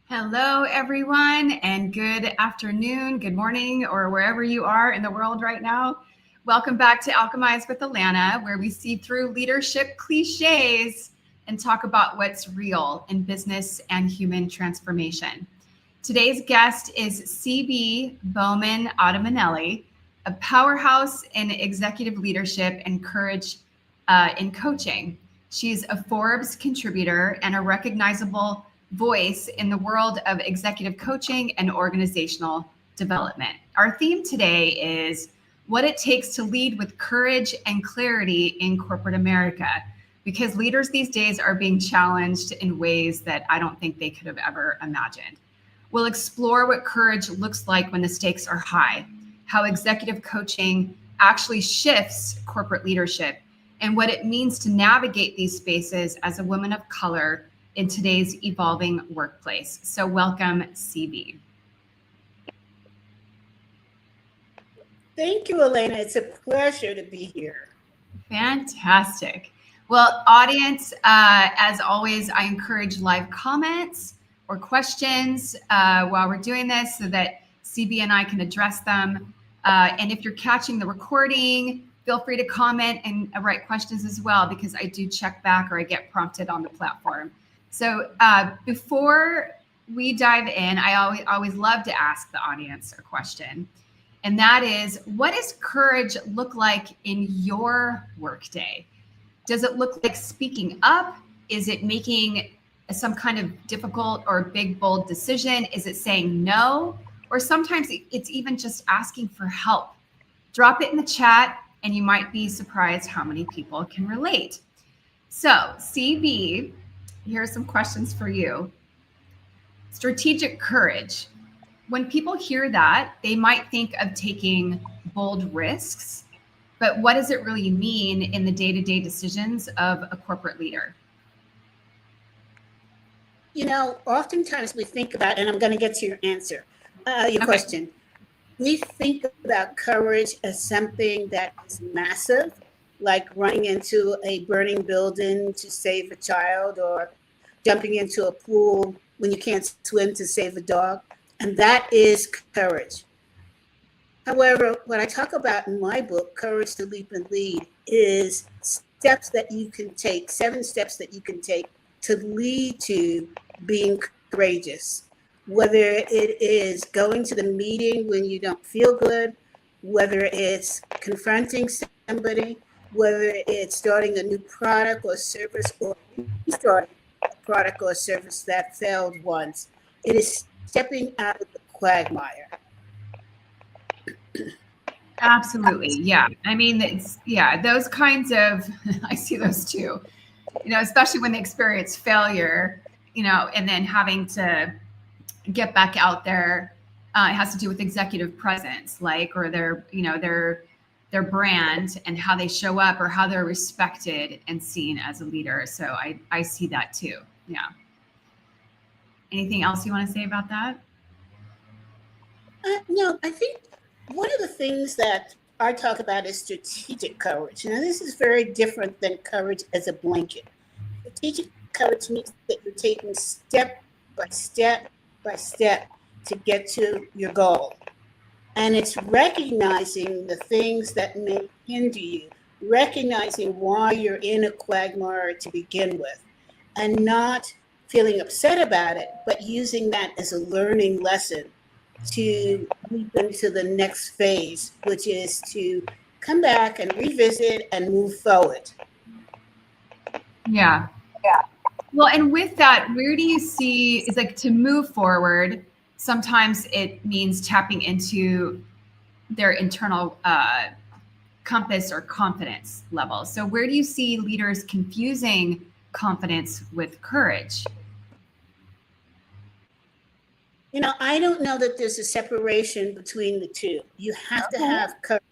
Hello, everyone, and good afternoon, good morning, or wherever you are in the world right now. Welcome back to Alchemize with Alanna, where we see through leadership cliches and talk about what's real in business and human transformation. Today's guest is CB Bowman-Ottomanelli, a powerhouse in executive leadership and courage in coaching. She's a Forbes contributor and a recognizable voice in the world of executive coaching and organizational development. Our theme today is what it takes to lead with courage and clarity in corporate America, because leaders these days are being challenged in ways that I don't think they could have ever imagined. We'll explore what courage looks like when the stakes are high, how executive coaching actually shifts corporate leadership, and what it means to navigate these spaces as a woman of color in today's evolving workplace. So welcome, CB. Thank you, Alanna. It's a pleasure to be here. Fantastic. Well, audience, as always, I encourage live comments or questions while we're doing this so that CB and I can address them. And if you're catching the recording, feel free to comment and write questions as well, because I do check back or I get prompted on the platform. So before we dive in, I always love to ask the audience a question. And that is, what does courage look like in your workday? Does it look like speaking up? Is it making some kind of difficult or big, bold decision? Is it saying no? Or sometimes it's even just asking for help. Drop it in the chat and you might be surprised how many people can relate. So, CB, here are some questions for you. Strategic courage. When people hear that, they might think of taking bold risks, but what does it really mean in the day-to-day decisions of a corporate leader? You know, oftentimes we think about, and I'm going to get to your answer, your question. We think about courage as something that is massive, like running into a burning building to save a child, or jumping into a pool when you can't swim to save a dog. And that is courage. However, what I talk about in my book, Courage to Leap and Lead, is steps that you can take, 7 steps that you can take to lead to being courageous. Whether it is going to the meeting when you don't feel good, whether it's confronting somebody, whether it's starting a new product or service, or restarting a product or service that failed once. It is stepping out of the quagmire. Absolutely. Yeah. I mean, those kinds of, I see those too, especially when they experience failure, and then having to get back out there. It has to do with executive presence, or their brand and how they show up or how they're respected and seen as a leader. So I see that too. Yeah. Anything else you want to say about that? No, I think one of the things that I talk about is strategic courage. Now, this is very different than courage as a blanket. Strategic courage means that you're taking step by step by step to get to your goal. And it's recognizing the things that may hinder you, recognizing why you're in a quagmire to begin with, and not feeling upset about it, but using that as a learning lesson to leap into the next phase, which is to come back and revisit and move forward. Yeah. Well, and with that, where do you see is to move forward? Sometimes it means tapping into their internal compass or confidence level. So where do you see leaders confusing confidence with courage? I don't know that there's a separation between the two. You have to have courage.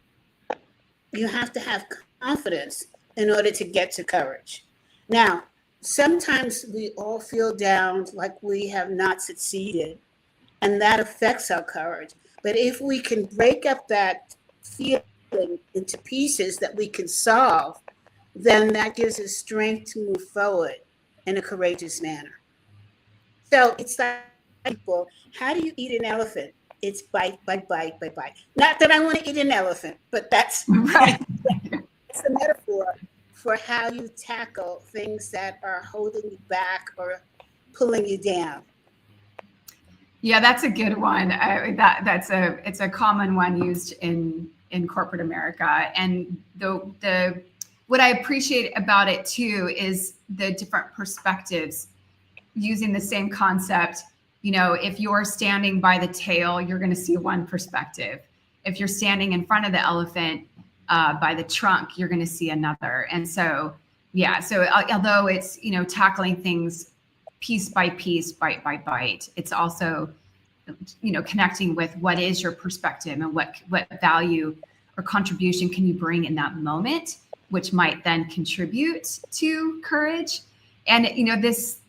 You have to have confidence in order to get to courage. Now, sometimes we all feel down, like we have not succeeded, and that affects our courage. But if we can break up that feeling into pieces that we can solve, then that gives us strength to move forward in a courageous manner. So it's like people, how do you eat an elephant? It's bite, bite, bite, bite, bite. Not that I want to eat an elephant, but that's Right. it's a metaphor for how you tackle things that are holding you back or pulling you down. Yeah, that's a good one. It's a common one used in corporate America. And the what I appreciate about it too is the different perspectives using the same concept. You know, if you're standing by the tail, you're going to see one perspective. If you're standing in front of the elephant by the trunk, you're going to see another. And so, yeah. So although it's, you know, tackling things piece by piece, bite by bite, it's also, you know, connecting with what is your perspective and what value or contribution can you bring in that moment, which might then contribute to courage. And, you know, this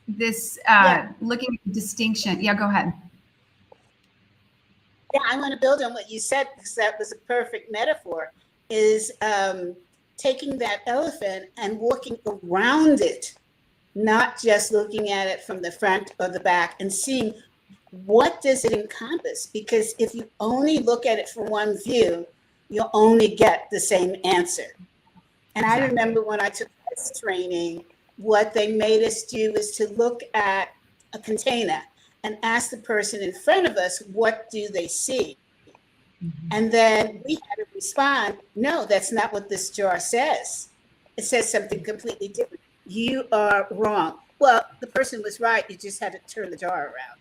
looking at distinction. Yeah, go ahead. Yeah, I want to build on what you said, because that was a perfect metaphor, is taking that elephant and walking around it, not just looking at it from the front or the back, and seeing what does it encompass. Because if you only look at it from one view, you'll only get the same answer. And exactly. I remember when I took this training, what they made us do is to look at a container and ask the person in front of us, what do they see? Mm-hmm. And then we had to respond, no, that's not what this jar says. It says something completely different. You are wrong. Well, the person was right. You just had to turn the jar around.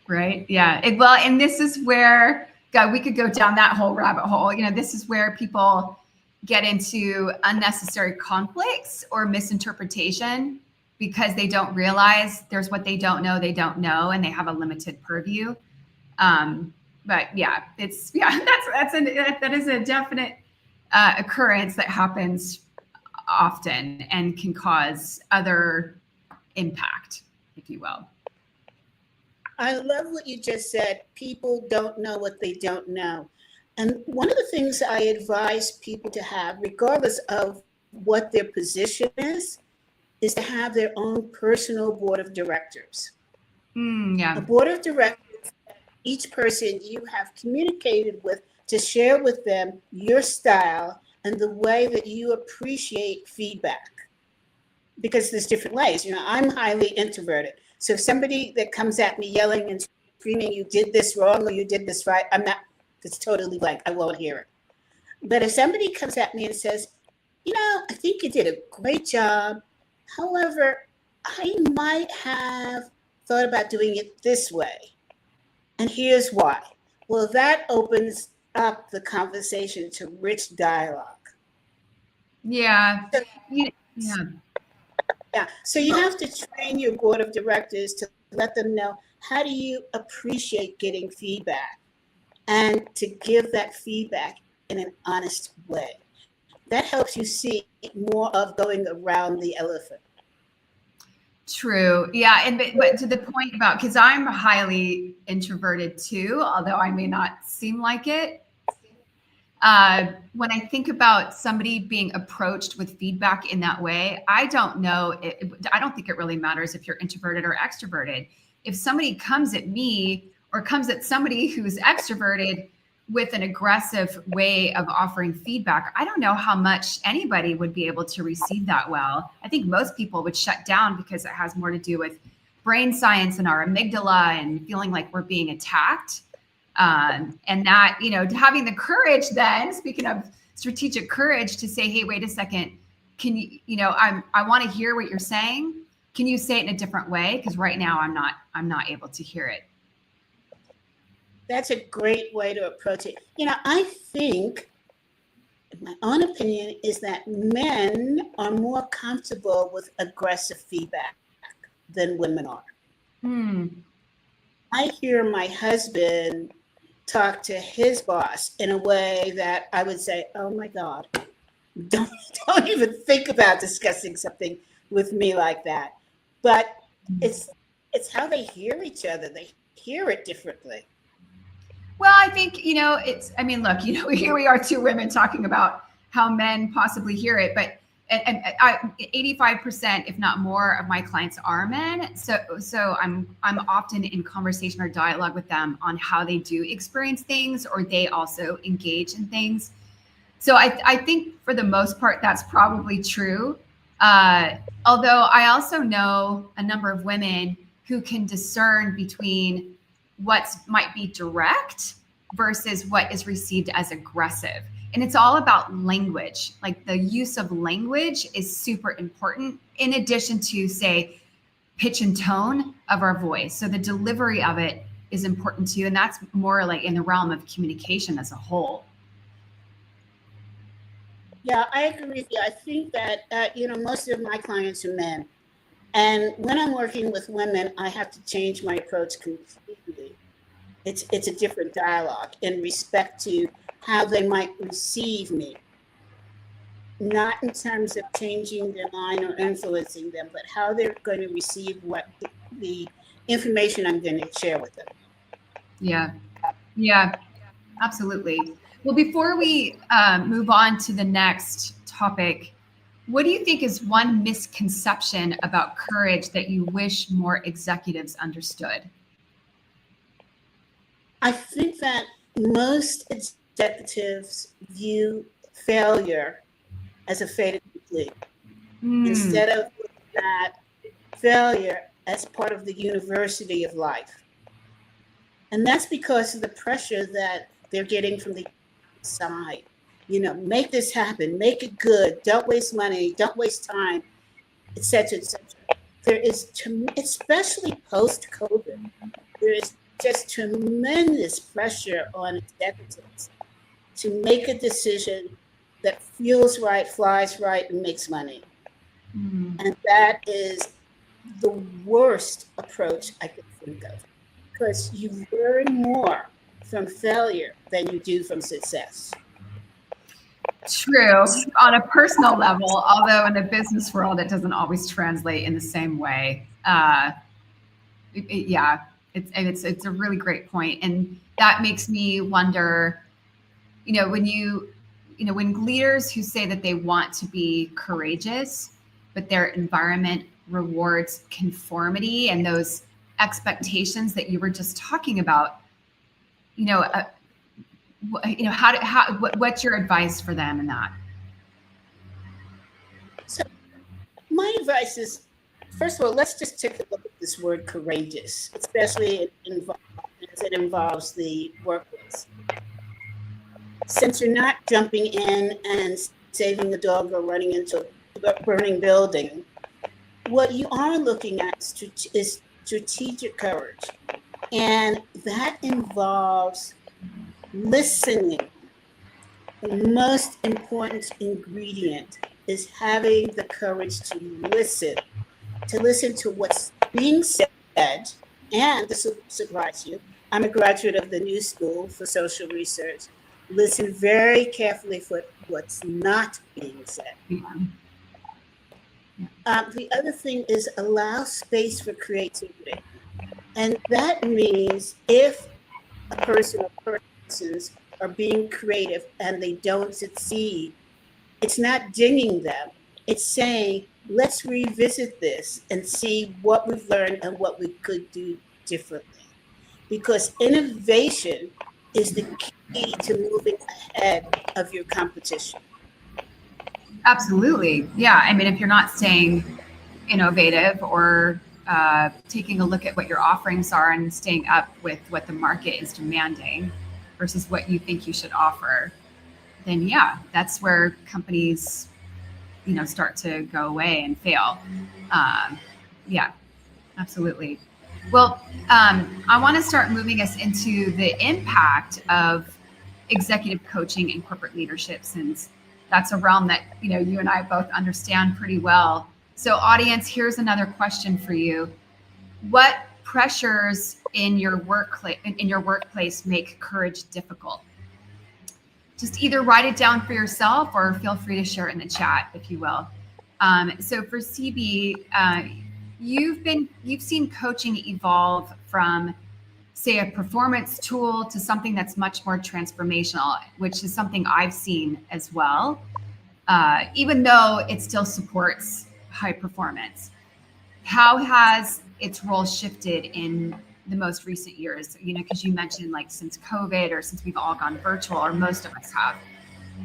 Right. Yeah. Well, and this is where, God, we could go down that whole rabbit hole. You know, this is where people get into unnecessary conflicts or misinterpretation because they don't realize there's what they don't know, and they have a limited purview. But yeah, that is a definite occurrence that happens often and can cause other impact, if you will. I love what you just said. People don't know what they don't know. And one of the things I advise people to have, regardless of what their position is to have their own personal board of directors. A board of directors, each person you have communicated with, to share with them your style and the way that you appreciate feedback. Because there's different ways. You know, I'm highly introverted. So if somebody that comes at me yelling and screaming, you did this wrong or you did this right, I'm not, it's totally blank. I won't hear it. But if somebody comes at me and says, you know, I think you did a great job. However, I might have thought about doing it this way. And here's why. Well, that opens up the conversation to rich dialogue. Yeah. So, so you have to train your board of directors to let them know, how do you appreciate getting feedback, and to give that feedback in an honest way. That helps you see more of going around the elephant. True. Yeah. And but to the point about, because I'm highly introverted too, although I may not seem like it. When I think about somebody being approached with feedback in that way, I don't know. I don't think it really matters if you're introverted or extroverted. If somebody comes at me or comes at somebody who's extroverted with an aggressive way of offering feedback, I don't know how much anybody would be able to receive that well. I think most people would shut down because it has more to do with brain science and our amygdala and feeling like we're being attacked. And that, you know, having the courage then, speaking of strategic courage, to say, hey, wait a second, can you, you know, I want to hear what you're saying. Can you say it in a different way? Because right now I'm not able to hear it. That's a great way to approach it. You know, I think, my own opinion is that men are more comfortable with aggressive feedback than women are. I hear my husband talk to his boss in a way that I would say, oh my God, don't even think about discussing something with me like that. But it's how they hear each other. They hear it differently. Well, I think, you know, I mean, look, you know, here we are, two women talking about how men possibly hear it, but and 85%, if not more, of my clients are men. So I'm often in conversation or dialogue with them on how they do experience things, or they also engage in things. So I think for the most part, that's probably true. Although I also know a number of women who can discern between what might be direct versus what is received as aggressive. And it's all about language. Like the use of language is super important, in addition to, say, pitch and tone of our voice. So the delivery of it is important too. And that's more like in the realm of communication as a whole. Yeah, I agree with you. I think that, most of my clients are men. And when I'm working with women, I have to change my approach completely. It's a different dialogue in respect to how they might receive me. Not in terms of changing their mind or influencing them, but how they're going to receive what the information I'm going to share with them. Yeah, absolutely. Well, before we move on to the next topic, what do you think is one misconception about courage that you wish more executives understood? I think that most executives view failure as a fait accompli, instead of looking at failure as part of the university of life. And that's because of the pressure that they're getting from the side. Make this happen, make it good, don't waste money, don't waste time, etc., etc. There is, especially post-COVID, there is just tremendous pressure on executives to make a decision that feels right, flies right, and makes money. And that is the worst approach I could think of, because you learn more from failure than you do from success. True, on a personal level, although in the business world, it doesn't always translate in the same way. It's a really great point. And that makes me wonder, when leaders who say that they want to be courageous, but their environment rewards conformity and those expectations that you were just talking about, what's your advice for them in that? So my advice is, first of all, let's just take a look at this word courageous, especially as it involves the workplace. Since you're not jumping in and saving the dog or running into a burning building, what you are looking at is strategic courage. And that involves listening. The most important ingredient is having the courage to listen to what's being said. And this will surprise you, I'm a graduate of the New School for Social Research. Listen very carefully for what's not being said. The other thing is allow space for creativity. And that means if a person or persons are being creative and they don't succeed, it's not dinging them. It's saying, let's revisit this and see what we've learned and what we could do differently. Because innovation is the key to moving ahead of your competition. Absolutely. Yeah. I mean, if you're not staying innovative or taking a look at what your offerings are and staying up with what the market is demanding versus what you think you should offer, then yeah, that's where companies, start to go away and fail. Yeah, absolutely. Well, I want to start moving us into the impact of executive coaching and corporate leadership, since that's a realm that you and I both understand pretty well. So, audience, here's another question for you: what pressures in your workplace make courage difficult? Just either write it down for yourself or feel free to share it in the chat, if you will. So for CB, you've seen coaching evolve from, say, a performance tool to something that's much more transformational, which is something I've seen as well. even though it still supports high performance. How has its role shifted in the most recent years? You know, because you mentioned like since COVID or since we've all gone virtual, or most of us have.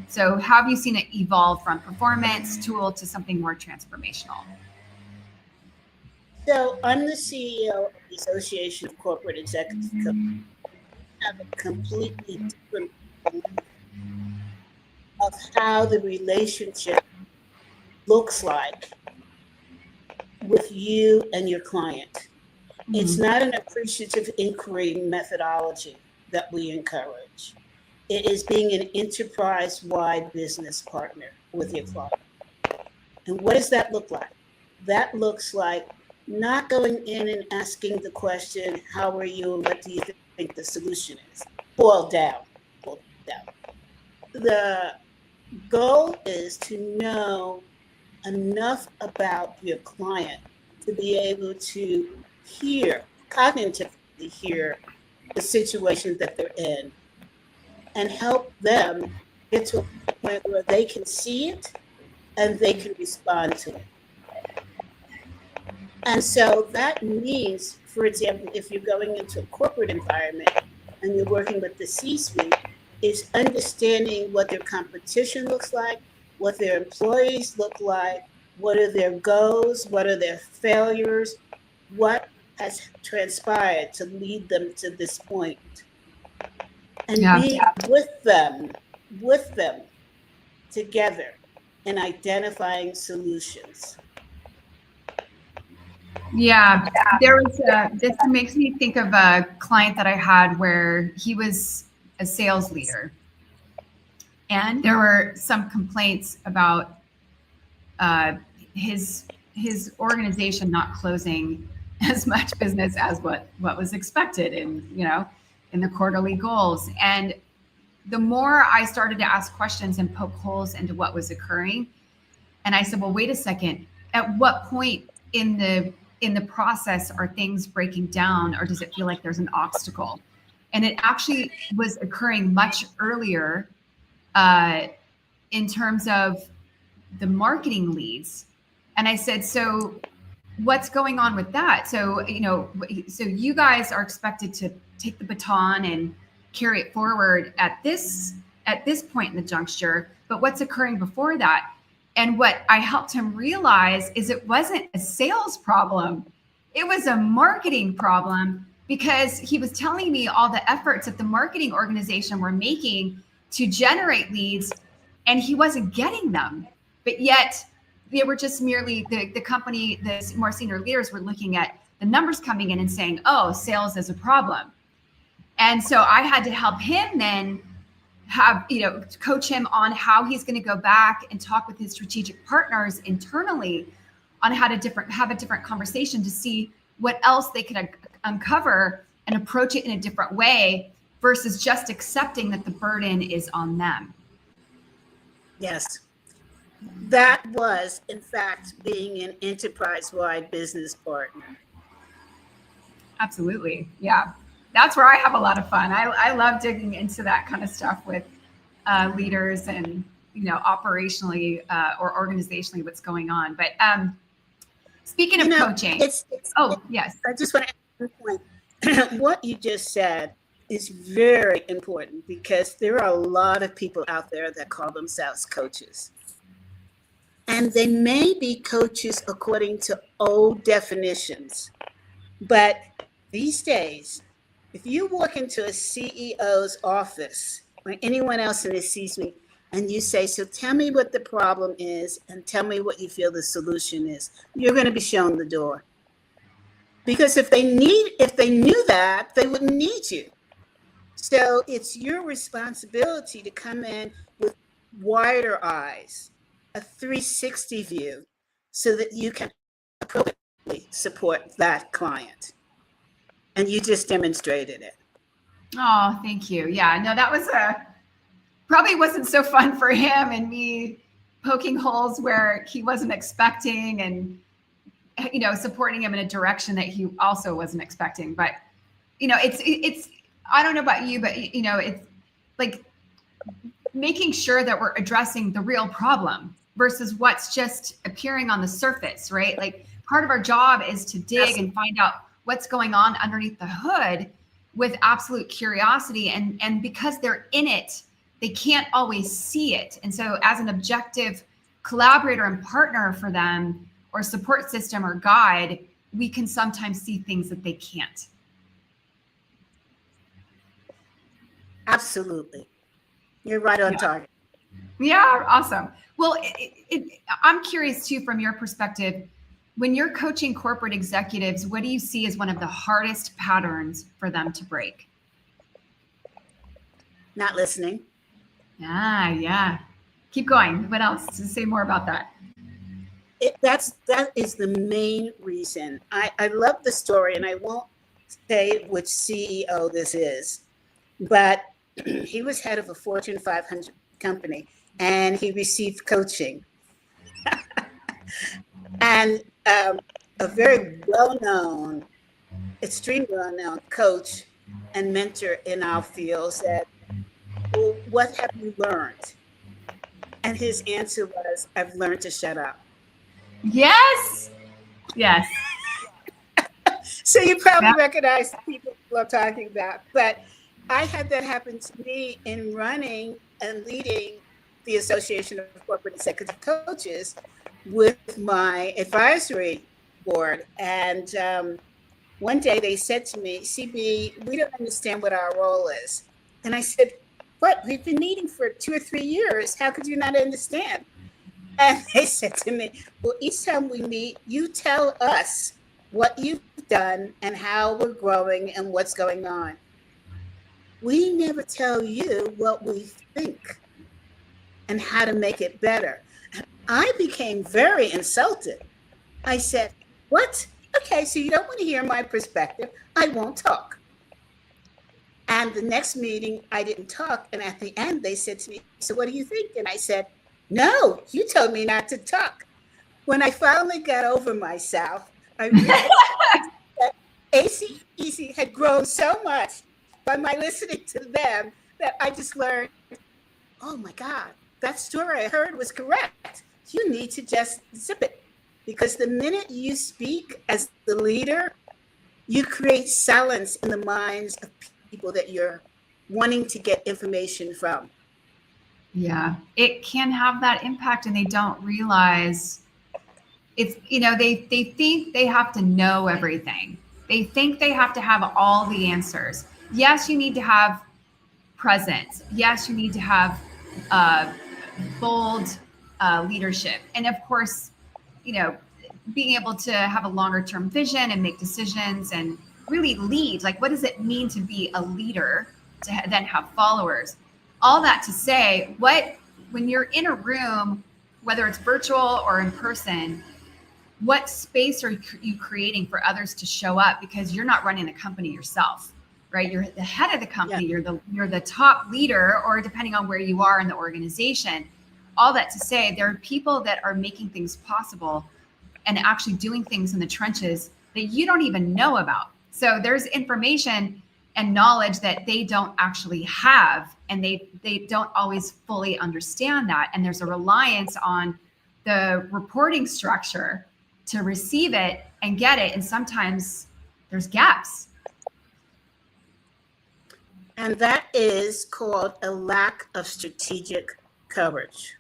So how have you seen it evolve from performance tool to something more transformational? So I'm the CEO of the Association of Corporate Executives. I have a completely different belief of how the relationship looks like with you and your client. It's not an appreciative inquiry methodology that we encourage. It is being an enterprise-wide business partner with your client. And what does that look like? That looks like not going in and asking the question, how are you and what do you think the solution is? Boil down. The goal is to know enough about your client to be able to cognitively hear the situation that they're in and help them get to a point where they can see it and they can respond to it. And so that means, for example, if you're going into a corporate environment and you're working with the C-suite, is understanding what their competition looks like, what their employees look like, what are their goals, what are their failures, what has transpired to lead them to this point. And being with them together and identifying solutions. Yeah, there was this makes me think of a client that I had where he was a sales leader, and there were some complaints about his organization not closing as much business as what was expected in the quarterly goals. And the more I started to ask questions and poke holes into what was occurring, and I said, well, wait a second, at what point in the process are things breaking down, or does it feel like there's an obstacle? And it actually was occurring much earlier in terms of the marketing leads. And I said, so what's going on with that? So, so you guys are expected to take the baton and carry it forward at this point in the juncture, but what's occurring before that? And what I helped him realize is it wasn't a sales problem. It was a marketing problem, because he was telling me all the efforts that the marketing organization were making to generate leads, and he wasn't getting them. But yet they were just merely, the company, the more senior leaders were looking at the numbers coming in and saying, oh, sales is a problem. And so I had to help him then coach him on how he's going to go back and talk with his strategic partners internally on how to have a different conversation to see what else they could uncover and approach it in a different way versus just accepting that the burden is on them. Yes. That was, in fact, being an enterprise-wide business partner. Absolutely. Yeah. That's where I have a lot of fun. I love digging into that kind of stuff with leaders and, operationally or organizationally what's going on. But speaking of coaching. Yes. I just want to add one point. What you just said is very important, because there are a lot of people out there that call themselves coaches. And they may be coaches according to old definitions. But these days, if you walk into a CEO's office or anyone else in the C-suite and you say, so tell me what the problem is and tell me what you feel the solution is, you're going to be shown the door. Because if they knew that, they wouldn't need you. So it's your responsibility to come in with wider eyes, a 360 view, so that you can appropriately support that client. And you just demonstrated it. Oh, thank you. Yeah, no, that was probably wasn't so fun for him, and me poking holes where he wasn't expecting, and supporting him in a direction that he also wasn't expecting. But it's I don't know about you, but it's like making sure that we're addressing the real problem. versus what's just appearing on the surface, right? Like part of our job is to dig and find out what's going on underneath the hood with absolute curiosity. And because they're in it, they can't always see it. And so as an objective collaborator and partner for them, or support system or guide, we can sometimes see things that they can't. Absolutely. You're right on target. Yeah, awesome. Well, I'm curious too, from your perspective, when you're coaching corporate executives, what do you see as one of the hardest patterns for them to break? Not listening. Yeah. Keep going. What else? Say more about that. That is the main reason. I love the story, and I won't say which CEO this is, but he was head of a Fortune 500 company, and he received coaching. And a very well-known, extremely well-known coach and mentor in our field said, well, what have you learned? And his answer was, I've learned to shut up. Yes. So you probably recognize the people I'm talking about, but I had that happen to me in running and leading the Association of Corporate Executive Coaches with my advisory board. And one day they said to me, CB, we don't understand what our role is. And I said, what? We've been meeting for 2 or 3 years. How could you not understand? And they said to me, well, each time we meet, you tell us what you've done and how we're growing and what's going on. We never tell you what we think and how to make it better. I became very insulted. I said, what? Okay, so you don't want to hear my perspective. I won't talk. And the next meeting, I didn't talk. And at the end, they said to me, so what do you think? And I said, no, you told me not to talk. When I finally got over myself, I realized that ACEC had grown so much by my listening to them that I just learned, oh my God, that story I heard was correct. You need to just zip it. Because the minute you speak as the leader, you create silence in the minds of people that you're wanting to get information from. Yeah, it can have that impact, and they don't realize it's, they think they have to know everything. They think they have to have all the answers. Yes, you need to have presence. Yes, you need to have bold leadership. And of course, being able to have a longer term vision and make decisions and really lead. Like, what does it mean to be a leader, to then have followers? All that to say, when you're in a room, whether it's virtual or in person, what space are you creating for others to show up? Because you're not running the company yourself, right? You're the head of the company. Yeah. You're the top leader, or depending on where you are in the organization. All that to say, there are people that are making things possible and actually doing things in the trenches that you don't even know about. So there's information and knowledge that they don't actually have, and they don't always fully understand that. And there's a reliance on the reporting structure to receive it and get it. And sometimes there's gaps. And that is called a lack of strategic coverage.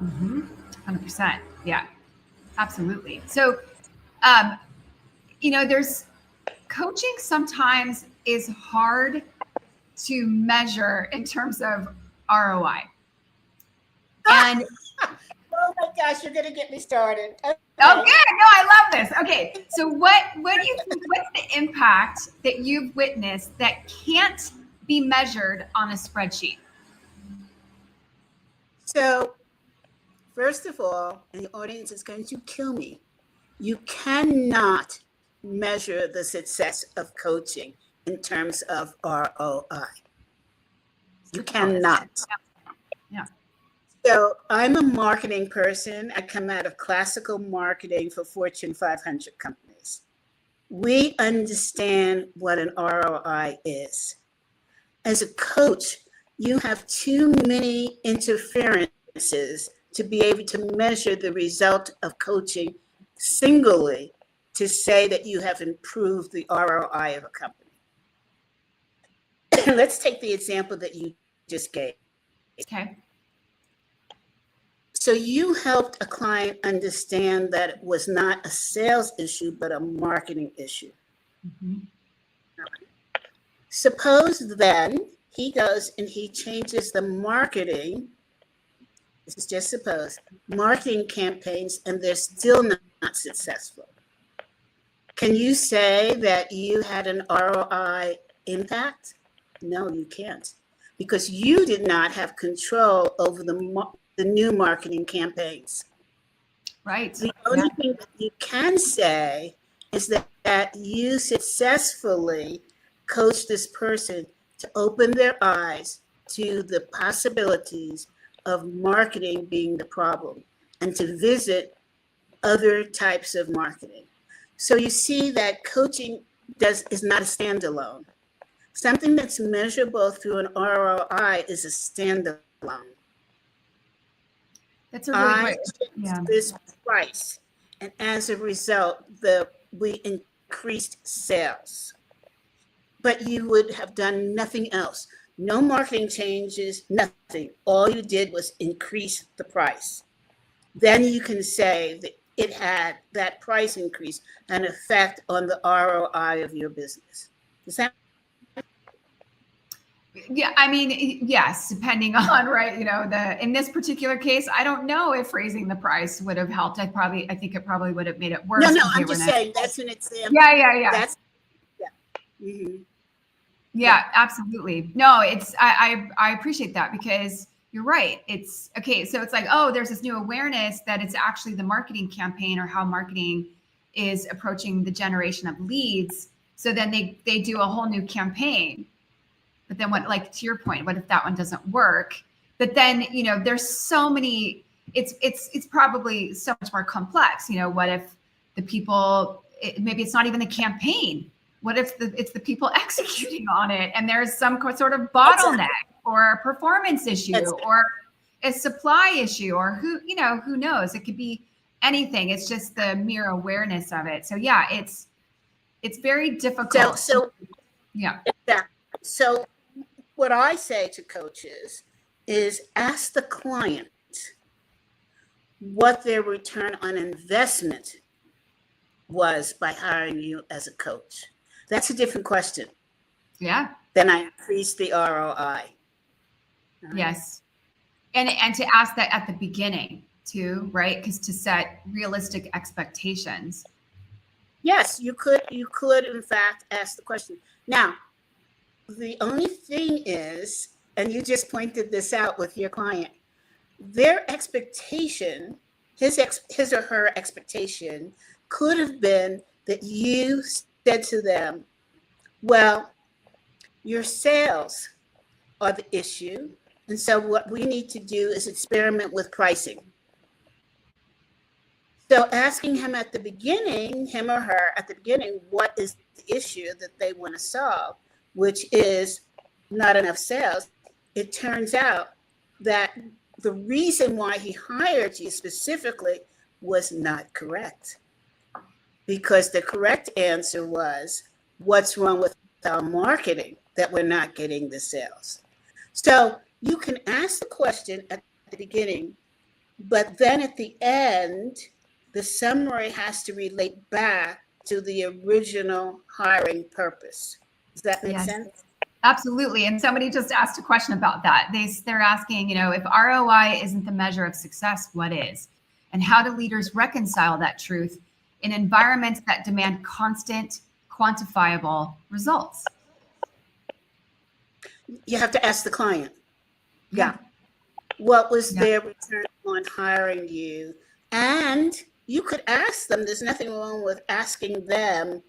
100%. Yeah, absolutely. So, there's coaching sometimes is hard to measure in terms of ROI. And oh my gosh, you're going to get me started. Okay. No, I love this. Okay, so what do you think? What's the impact that you've witnessed that can't be measured on a spreadsheet? So, first of all, and the audience is going to kill me, you cannot measure the success of coaching in terms of ROI. You cannot. Yeah. So I'm a marketing person. I come out of classical marketing for Fortune 500 companies. We understand what an ROI is. As a coach, you have too many interferences to be able to measure the result of coaching singly to say that you have improved the ROI of a company. Let's take the example that you just gave. Okay. So you helped a client understand that it was not a sales issue, but a marketing issue. Mm-hmm. Suppose then he goes and he changes the marketing. This is just suppose, marketing campaigns, and they're still not successful. Can you say that you had an ROI impact? No, you can't, because you did not have control over the new marketing campaigns. Right. The only thing that you can say is that you successfully coached this person to open their eyes to the possibilities of marketing being the problem and to visit other types of marketing. So you see that coaching is not a standalone. Something that's measurable through an ROI is a standalone. That's a really great. This price, and as a result, we increased sales. But you would have done nothing else. No marketing changes, nothing. All you did was increase the price. Then you can say that it had, that price increase, an effect on the ROI of your business. Does that? Yeah, I mean, yes, depending on, right, in this particular case, I don't know if raising the price would have helped. I think it probably would have made it worse. No, I'm just saying that's an example. Yeah. Mm-hmm. Yeah, absolutely. No, I appreciate that, because you're right. It's okay. So it's like, oh, there's this new awareness that it's actually the marketing campaign or how marketing is approaching the generation of leads. So then they do a whole new campaign. But then what, like to your point, what if that one doesn't work? But then, there's so many, it's probably so much more complex. What if the people, maybe it's not even a campaign. What if it's the people executing on it, and there's some sort of bottleneck or a performance issue or a supply issue, or who knows? It could be anything. It's just the mere awareness of it. So yeah, it's very difficult. So yeah. So what I say to coaches is ask the client what their return on investment was by hiring you as a coach. That's a different question. Yeah. Then I increase the ROI. Yes. And to ask that at the beginning too, right? Because to set realistic expectations. Yes, you could in fact ask the question. Now, the only thing is, and you just pointed this out with your client, their expectation, his or her expectation could have been that you said to them, well, your sales are the issue. And so what we need to do is experiment with pricing. So asking him at the beginning, him or her at the beginning, what is the issue that they want to solve, which is not enough sales. It turns out that the reason why he hired you specifically was not correct. Because the correct answer was, what's wrong with our marketing that we're not getting the sales? So you can ask the question at the beginning, but then at the end, the summary has to relate back to the original hiring purpose. Does that make sense? Absolutely. And somebody just asked a question about that. They're asking, if ROI isn't the measure of success, what is? And how do leaders reconcile that truth in environments that demand constant, quantifiable results? You have to ask the client. Yeah. What was their return on hiring you? And you could ask them, there's nothing wrong with asking them,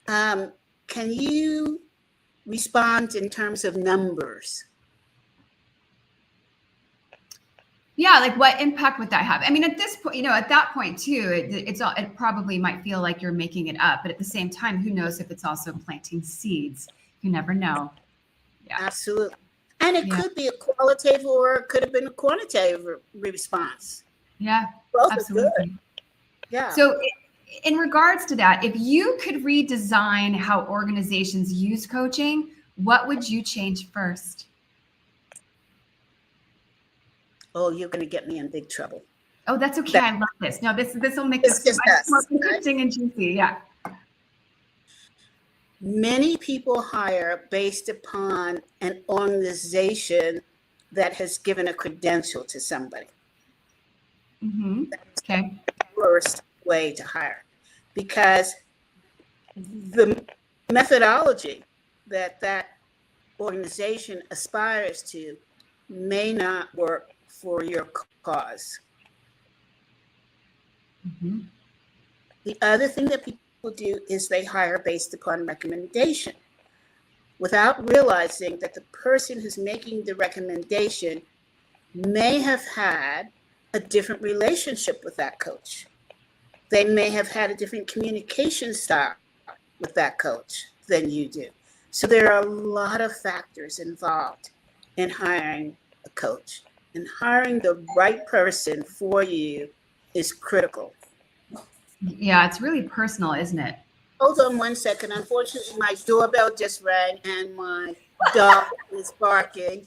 can you respond in terms of numbers? Yeah, like what impact would that have? I mean, at this point, at that point too, it probably might feel like you're making it up, but at the same time, who knows if it's also planting seeds? You never know. Yeah, absolutely. And it could be a qualitative or it could have been a quantitative response. Yeah, both absolutely. are good. Yeah. So in regards to that, if you could redesign how organizations use coaching, what would you change first? Oh, you're going to get me in big trouble. Oh, that's okay. I love this. No, this will make It's this just more us, interesting and juicy. Yeah. Many people hire based upon an organization that has given a credential to somebody. Mm-hmm. Okay. Worst way to hire, because the methodology that that organization aspires to may not work for your cause. Mm-hmm. The other thing that people do is they hire based upon recommendation without realizing that the person who's making the recommendation may have had a different relationship with that coach. They may have had a different communication style with that coach than you do. So there are a lot of factors involved in hiring a coach, and hiring the right person for you is critical. Yeah, it's really personal, isn't it? Hold on one second. Unfortunately, my doorbell just rang and my dog is barking.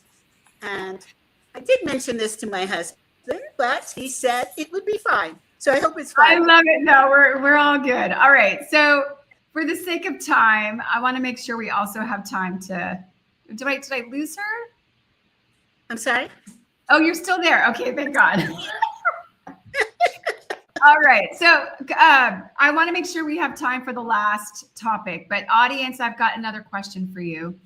And I did mention this to my husband, but he said it would be fine. So I hope it's fine. I love it. No, we're all good. All right. So for the sake of time, I want to make sure we also have time to. Did I lose her? I'm sorry? Oh, you're still there. Okay, thank God. All right. So I want to make sure we have time for the last topic. But audience, I've got another question for you.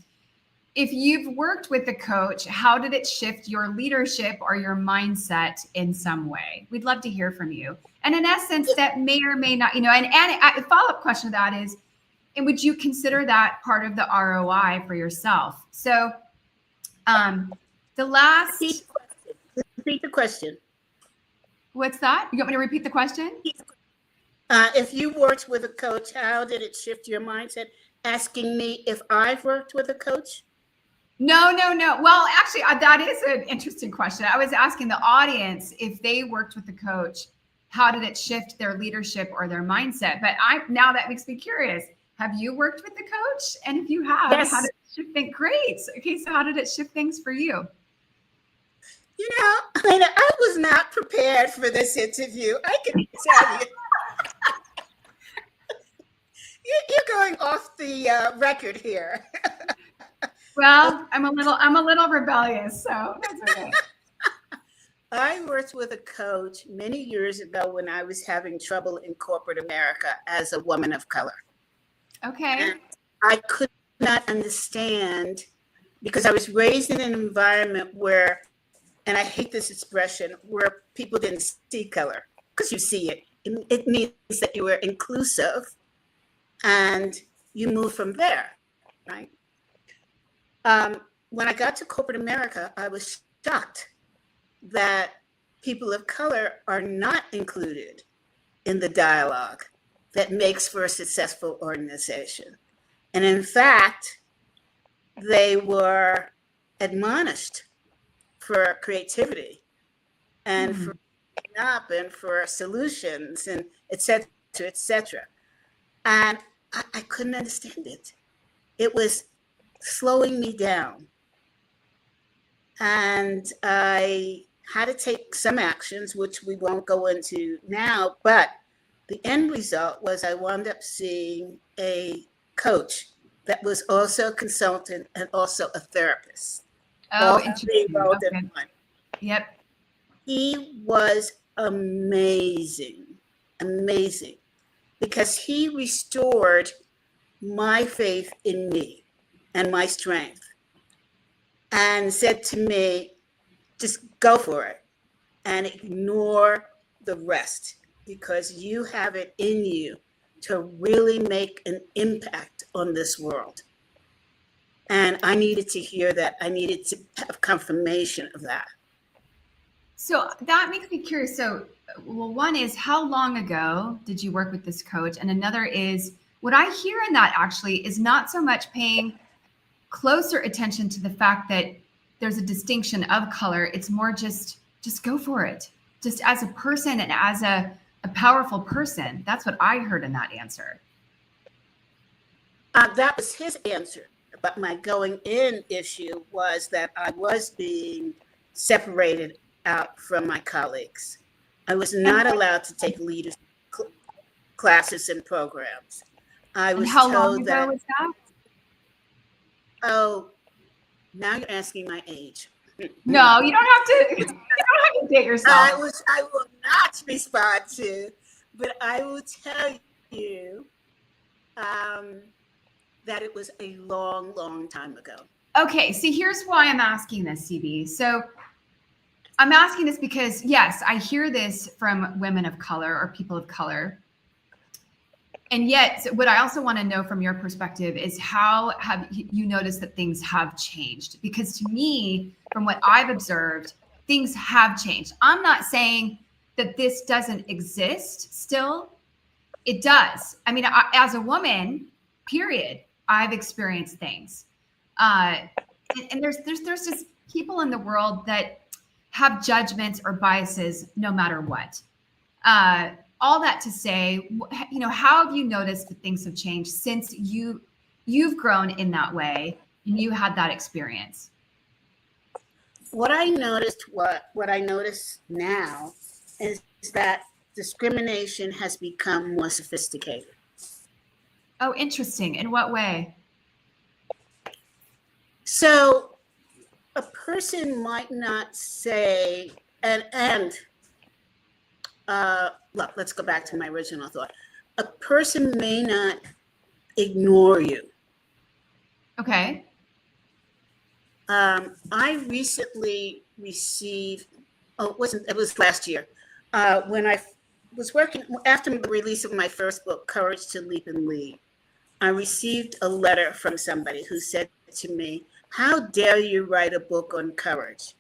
If you've worked with a coach, how did it shift your leadership or your mindset in some way? We'd love to hear from you. And in essence, that may or may not, and a follow-up question to that is, and would you consider that part of the ROI for yourself? So the last... Repeat the question. What's that? You want me to repeat the question? If you worked with a coach, how did it shift your mindset? Asking me if I've worked with a coach? No. Well, actually, that is an interesting question. I was asking the audience if they worked with a coach, how did it shift their leadership or their mindset? But now that makes me curious. Have you worked with the coach? And if you have, yes. How did it shift things? Great. Okay, so how did it shift things for you? I was not prepared for this interview. I can tell you. You're going off the record here. Well, I'm a little rebellious, so that's okay. I worked with a coach many years ago when I was having trouble in corporate America as a woman of color. Okay. And I could not understand, because I was raised in an environment where, and I hate this expression, where people didn't see color, because you see it. It means that you were inclusive and you move from there, right? When I got to corporate America, I was shocked that people of color are not included in the dialogue that makes for a successful organization. And in fact, they were admonished for creativity and for up and for solutions and et cetera. And I couldn't understand it. It was slowing me down. And I had to take some actions, which we won't go into now, but the end result was I wound up seeing a coach that was also a consultant and also a therapist. Oh, interesting. Okay. Yep. He was amazing, because he restored my faith in me and my strength and said to me, just go for it and ignore the rest, because you have it in you to really make an impact on this world. And I needed to hear that. I needed to have confirmation of that. So that makes me curious. So, well, one is, how long ago did you work with this coach? And another is, what I hear in that actually is not so much paying closer attention to the fact that there's a distinction of color. It's more just go for it. Just as a person and as a powerful person. That's what I heard in that answer. That was his answer. But my going in issue was that I was being separated out from my colleagues. I was not allowed to take leadership classes and programs. I was how long told ago that. Was that? Oh, now you're asking my age. No, you don't have to. You don't have to date yourself. I will not respond to, but I will tell you that it was a long, long time ago. Okay, see, here's why I'm asking this, CB. So I'm asking this because, yes, I hear this from women of color or people of color. And yet, what I also want to know from your perspective is how have you noticed that things have changed? Because to me, from what I've observed, things have changed. I'm not saying that this doesn't exist still. It does. I mean, as a woman, period, I've experienced things. And there's just people in the world that have judgments or biases no matter what. All that to say, how have you noticed that things have changed since you've grown in that way and you had that experience? What I noticed now is that discrimination has become more sophisticated. Oh, interesting. In what way? So a person might not say, look, let's go back to my original thought. A person may not ignore you. Okay. I recently received, it was last year, when I was working, after the release of my first book, Courage to Leap and Lead, I received a letter from somebody who said to me, "How dare you write a book on courage?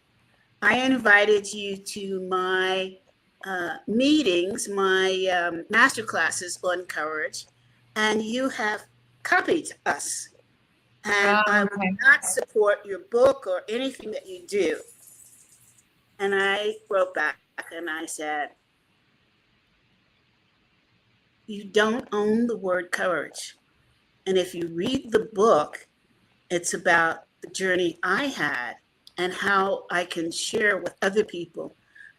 I invited you to my meetings, my master classes on courage, and you have copied us. And I will not support your book or anything that you do." And I wrote back and I said, "You don't own the word courage. And if you read the book, it's about the journey I had and how I can share with other people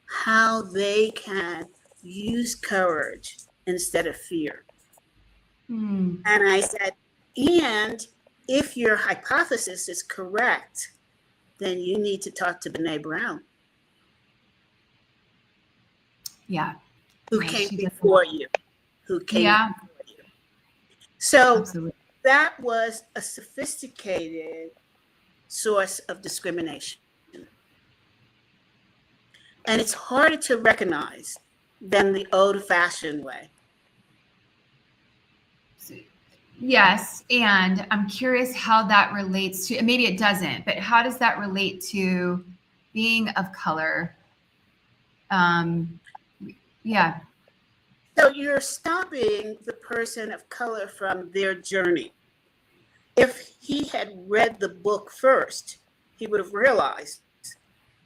how they can use courage instead of fear." And I said, "And if your hypothesis is correct, then you need to talk to Brene Brown." Yeah. Who came before you. So absolutely. That was a sophisticated source of discrimination. And it's harder to recognize than the old-fashioned way. Yes, and I'm curious how that relates to, maybe it doesn't, but how does that relate to being of color? Yeah. So you're stopping the person of color from their journey. If he had read the book first, he would have realized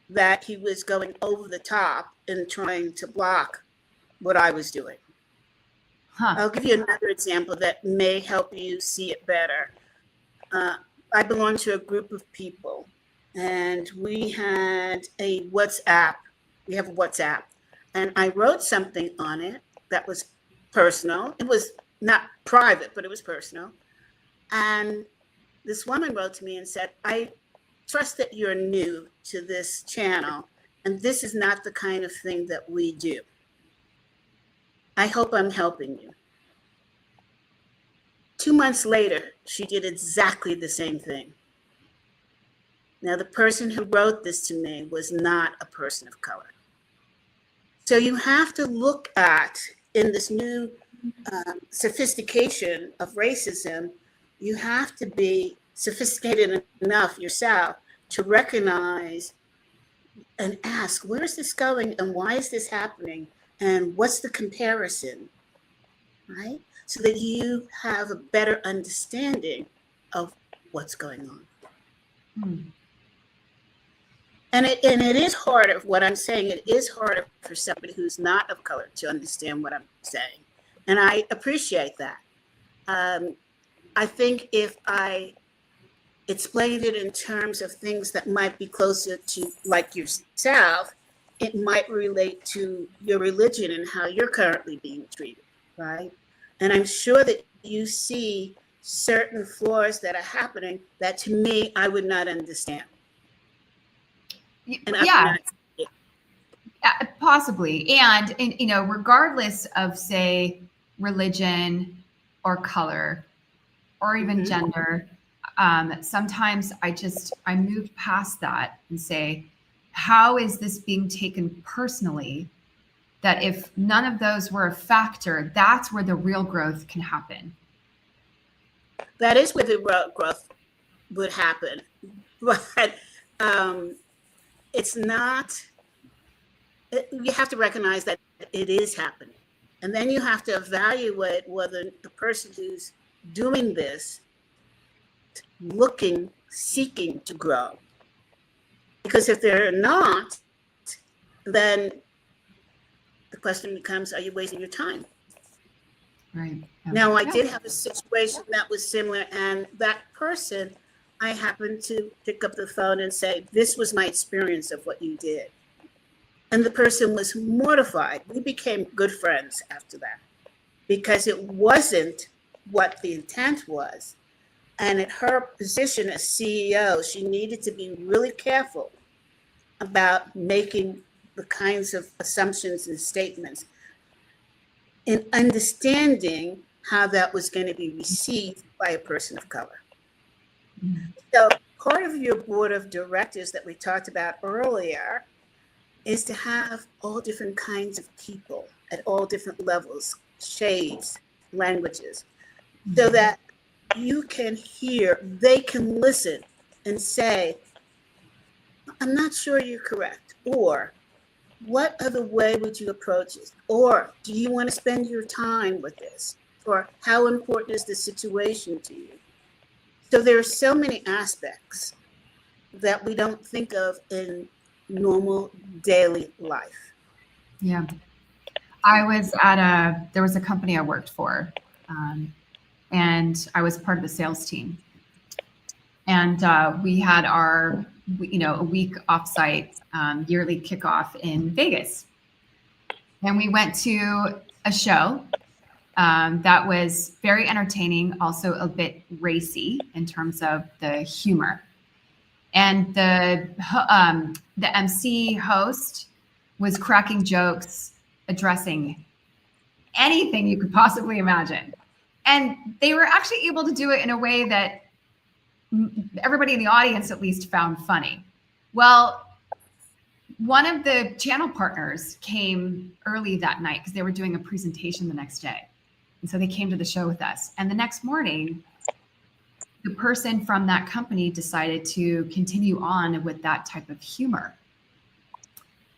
that he was going over the top and trying to block what I was doing. I'll give you another example that may help you see it better. I belong to a group of people, and we had a WhatsApp. We have a WhatsApp, and I wrote something on it that was personal. It was not private, but it was personal. And this woman wrote to me and said, "I trust that you're new to this channel, and this is not the kind of thing that we do. I hope I'm helping you." 2 months later, she did exactly the same thing. Now, the person who wrote this to me was not a person of color. So you have to look at, in this new sophistication of racism, you have to be sophisticated enough yourself to recognize and ask, where is this going and why is this happening? And what's the comparison, right? So that you have a better understanding of what's going on. And it is harder, what I'm saying, it is harder for somebody who's not of color to understand what I'm saying. And I appreciate that. I think if I explained it in terms of things that might be closer to like yourself, it might relate to your religion and how you're currently being treated, right? And I'm sure that you see certain flaws that are happening that to me, I would not understand. And yeah, possibly. And, you know, regardless of, say, religion or color or even gender, sometimes I move past that and say, how is this being taken personally? That if none of those were a factor, that's where the real growth can happen. That is where the real growth would happen. But it's not, you have to recognize that it is happening. And then you have to evaluate whether the person who's doing this, looking, seeking to grow. Because if they're not, then the question becomes, are you wasting your time? Right. Now, I did have a situation that was similar, and that person, I happened to pick up the phone and say, this was my experience of what you did. And the person was mortified. We became good friends after that because it wasn't what the intent was. And at her position as CEO, she needed to be really careful about making the kinds of assumptions and statements and understanding how that was going to be received by a person of color. So part of your board of directors that we talked about earlier is to have all different kinds of people at all different levels, shades, languages, so that you can hear, they can listen and say, I'm not sure you're correct, or what other way would you approach this? Or do you want to spend your time with this? Or how important is the situation to you? So there are so many aspects that we don't think of in normal daily life. Yeah. There was a company I worked for, and I was part of the sales team. And we had our, a week offsite yearly kickoff in Vegas. And we went to a show that was very entertaining, also a bit racy in terms of the humor. And the MC host was cracking jokes, addressing anything you could possibly imagine. And they were actually able to do it in a way that everybody in the audience at least found funny. Well, one of the channel partners came early that night because they were doing a presentation the next day. And so they came to the show with us. And the next morning, the person from that company decided to continue on with that type of humor.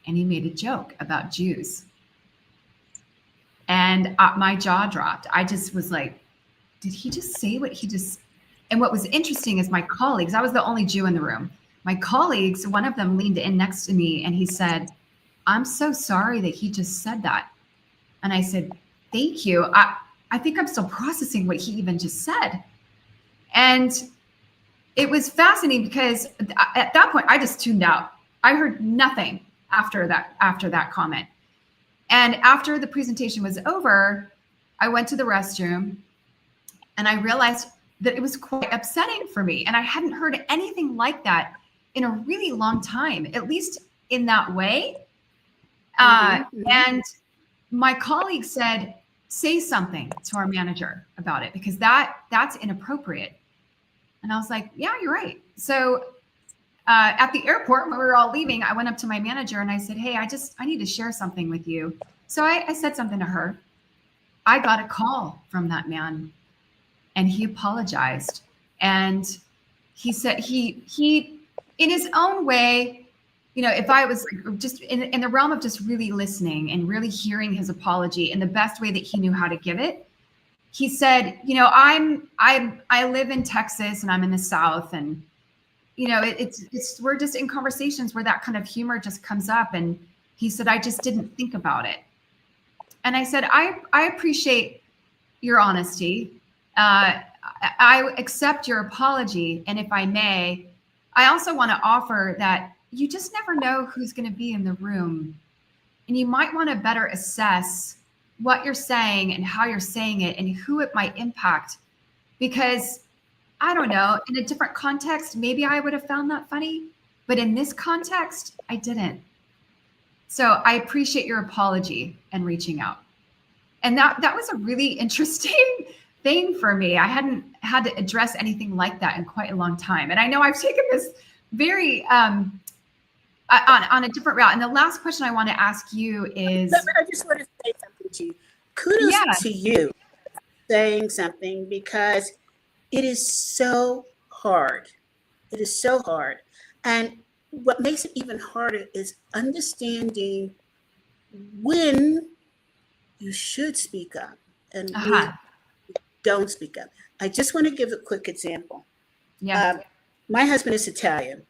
And he made a joke about Jews. And my jaw dropped. I just was like, did he just say what he just... And what was interesting is my colleagues, I was the only Jew in the room. My colleagues, one of them leaned in next to me and he said, I'm so sorry that he just said that. And I said, thank you. I think I'm still processing what he even just said. And it was fascinating because at that point, I just tuned out. I heard nothing after that comment. And after the presentation was over, I went to the restroom and I realized that it was quite upsetting for me. And I hadn't heard anything like that in a really long time, at least in that way. And my colleague said, say something to our manager about it because that's inappropriate. And I was like, yeah, you're right. So at the airport, when we were all leaving, I went up to my manager and I said, hey, I need to share something with you. So I said something to her. I got a call from that man and he apologized. And he said he in his own way, if I was just in the realm of just really listening and really hearing his apology in the best way that he knew how to give it, he said, I live in Texas and I'm in the South, and we're just in conversations where that kind of humor just comes up. And he said, I just didn't think about it. And I said, I appreciate your honesty. I accept your apology. And if I may, I also want to offer that you just never know who's going to be in the room. And you might want to better assess what you're saying and how you're saying it and who it might impact. Because I don't know, in a different context, maybe I would have found that funny, but in this context, I didn't. So I appreciate your apology and reaching out. And that was a really interesting thing for me. I hadn't had to address anything like that in quite a long time. And I know I've taken this very on a different route. And the last question I want to ask you is... I just want to say something to you. Kudos to you saying something, because it is so hard. It is so hard. And what makes it even harder is understanding when you should speak up and when you don't speak up. I just want to give a quick example. Yeah. My husband is Italian.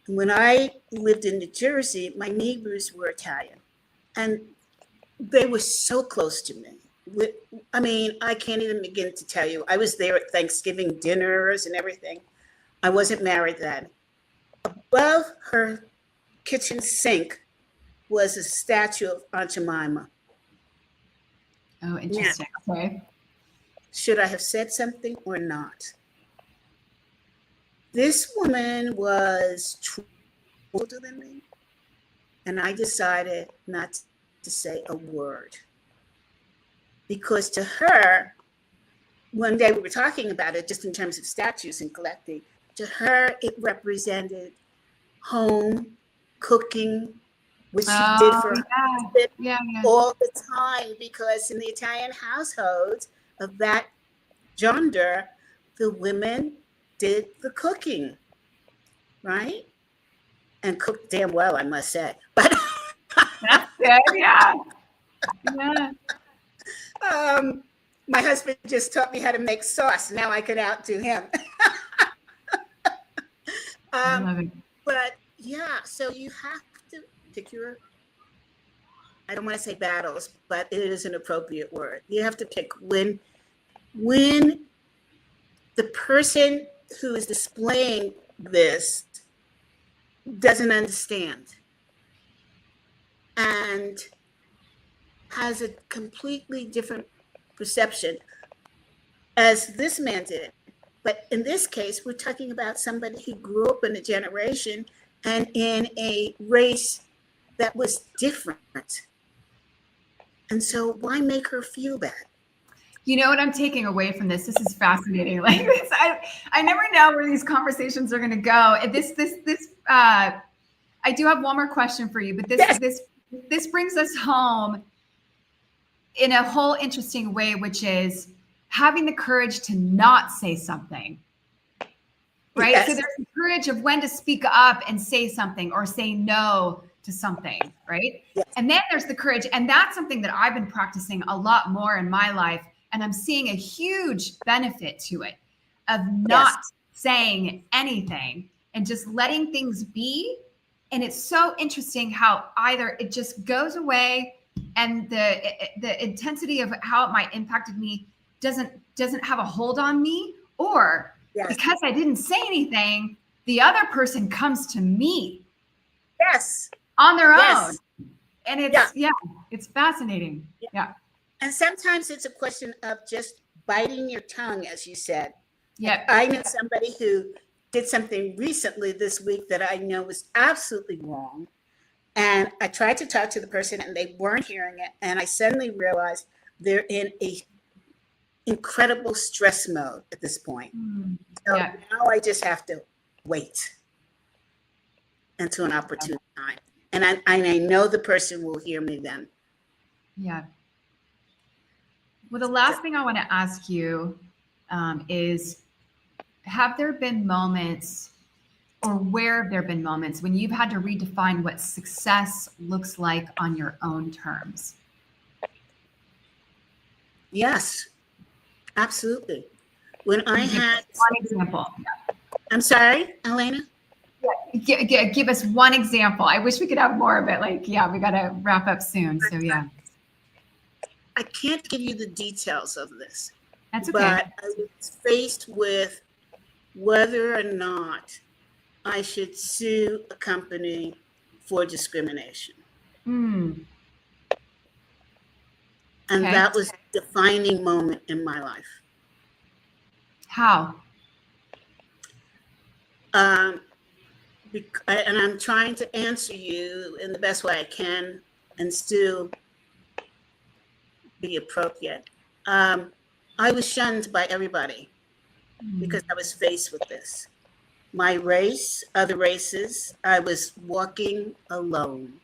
When I lived in New Jersey, my neighbors were Italian, and they were so close to me. I mean, I can't even begin to tell you. I was there at Thanksgiving dinners and everything. I wasn't married then. Above her kitchen sink was a statue of Aunt Jemima. Oh, interesting. Now, okay. Should I have said something or not? This woman was older than me, and I decided not to say a word. Because to her, one day we were talking about it just in terms of statues and collecting, to her it represented home, cooking, which she did for her husband all the time, because in the Italian households of that gender, the women did the cooking, right? And cooked damn well, I must say. But that's good, yeah. My husband just taught me how to make sauce. Now I could outdo him. I love it. But yeah, so you have to pick your, I don't want to say battles, but it is an appropriate word. You have to pick when the person who is displaying this doesn't understand and has a completely different perception as this man did. But in this case, we're talking about somebody who grew up in a generation and in a race that was different. And so why make her feel bad? You know what I'm taking away from this? This is fascinating. Like this, I never know where these conversations are going to go. I do have one more question for you, but this brings us home in a whole interesting way, which is having the courage to not say something, right? Yes. So there's the courage of when to speak up and say something or say no to something, right? Yes. And then there's the courage, and that's something that I've been practicing a lot more in my life, and I'm seeing a huge benefit to it of not saying anything and just letting things be. And it's so interesting how either it just goes away and the intensity of how it might impacted me doesn't have a hold on me, or because I didn't say anything, the other person comes to me on their own. And it's it's fascinating. Yeah. And sometimes it's a question of just biting your tongue, as you said. Yeah. I know somebody who did something recently this week that I know was absolutely wrong. And I tried to talk to the person and they weren't hearing it. And I suddenly realized they're in a incredible stress mode at this point. So now I just have to wait until an opportune time. And I know the person will hear me then. Yeah. Well, the last thing I want to ask you is, have there been moments, or where have there been moments when you've had to redefine what success looks like on your own terms? Yes, absolutely. When I had one example. I'm sorry, Alanna? Give us one example. I wish we could have more of it. Like, yeah, we got to wrap up soon. So yeah. I can't give you the details of this. That's okay. But I was faced with whether or not I should sue a company for discrimination. Mm. And that was a defining moment in my life. How? And I'm trying to answer you in the best way I can and still be appropriate. I was shunned by everybody because I was faced with this. My race, other races, I was walking alone.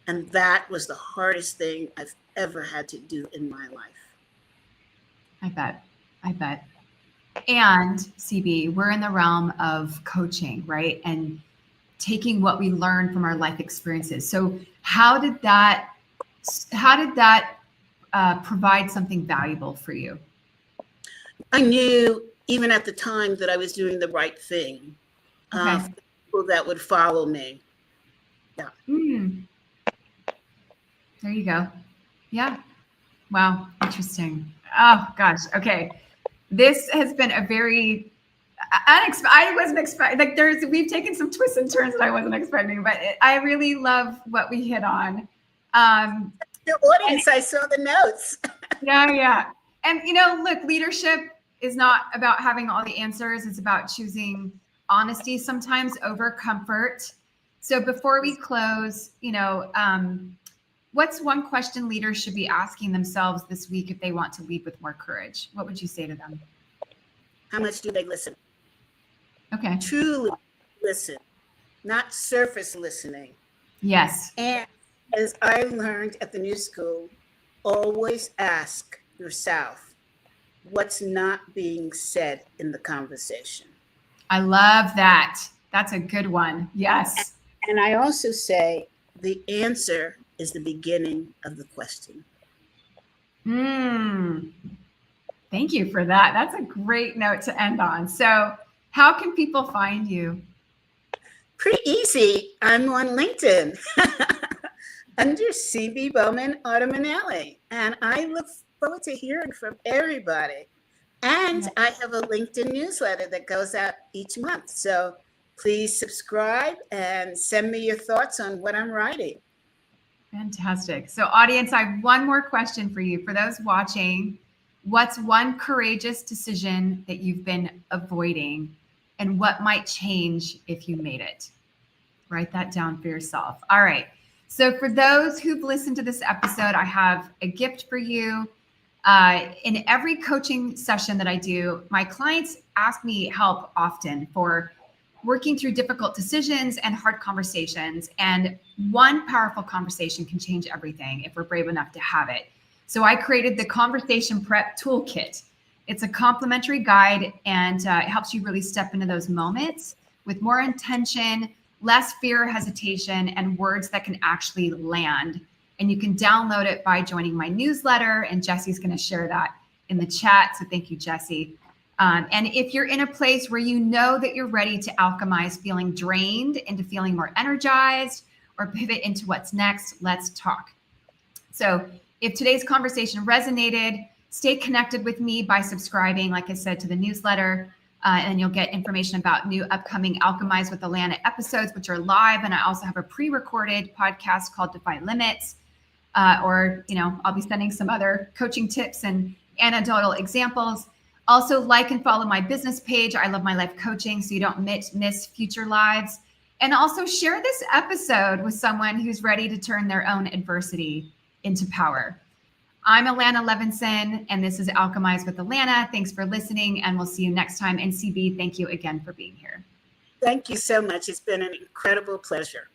And that was the hardest thing I've ever had to do in my life. I bet. And CB, we're in the realm of coaching, right? And taking what we learned from our life experiences. So how did that provide something valuable for you? I knew even at the time that I was doing the right thing. For people that would follow me. Yeah. There you go. Yeah. Wow. Interesting. Oh gosh. Okay. This has been a very I wasn't expecting, like we've taken some twists and turns that I wasn't expecting, but I really love what we hit on. The audience, I saw the notes. Yeah. And look, leadership is not about having all the answers. It's about choosing honesty sometimes over comfort. So before we close, what's one question leaders should be asking themselves this week if they want to lead with more courage? What would you say to them? How much do they listen? Okay. Truly listen, not surface listening. Yes. And as I learned at the New School, always ask yourself, what's not being said in the conversation? I love that. That's a good one. Yes. And I also say the answer is the beginning of the question. Thank you for that. That's a great note to end on. So how can people find you? Pretty easy. I'm on LinkedIn under CB Bowman-Ottomanelli. And I look forward to hearing from everybody. And I have a LinkedIn newsletter that goes out each month. So please subscribe and send me your thoughts on what I'm writing. Fantastic. So audience, I have one more question for you. For those watching, what's one courageous decision that you've been avoiding and what might change if you made it? Write that down for yourself. All right. So for those who've listened to this episode, I have a gift for you. In every coaching session that I do, my clients ask me help often for working through difficult decisions and hard conversations. And one powerful conversation can change everything if we're brave enough to have it. So I created the Conversation Prep Toolkit. It's a complimentary guide, and it helps you really step into those moments with more intention, less fear, hesitation, and words that can actually land. And you can download it by joining my newsletter, and Jesse's going to share that in the chat. So thank you, Jesse. And if you're in a place where you know that you're ready to alchemize feeling drained into feeling more energized or pivot into what's next, let's talk. So if today's conversation resonated, stay connected with me by subscribing, like I said, to the newsletter. And you'll get information about new upcoming Alchemize with Alanna episodes, which are live. And I also have a pre-recorded podcast called Defy Limits. I'll be sending some other coaching tips and anecdotal examples. Also, like and follow my business page. I love my life coaching, so you don't miss future lives. And also share this episode with someone who's ready to turn their own adversity into power. I'm Alanna Levenson, and this is Alchemize with Alanna. Thanks for listening, and we'll see you next time. And CB, thank you again for being here. Thank you so much. It's been an incredible pleasure.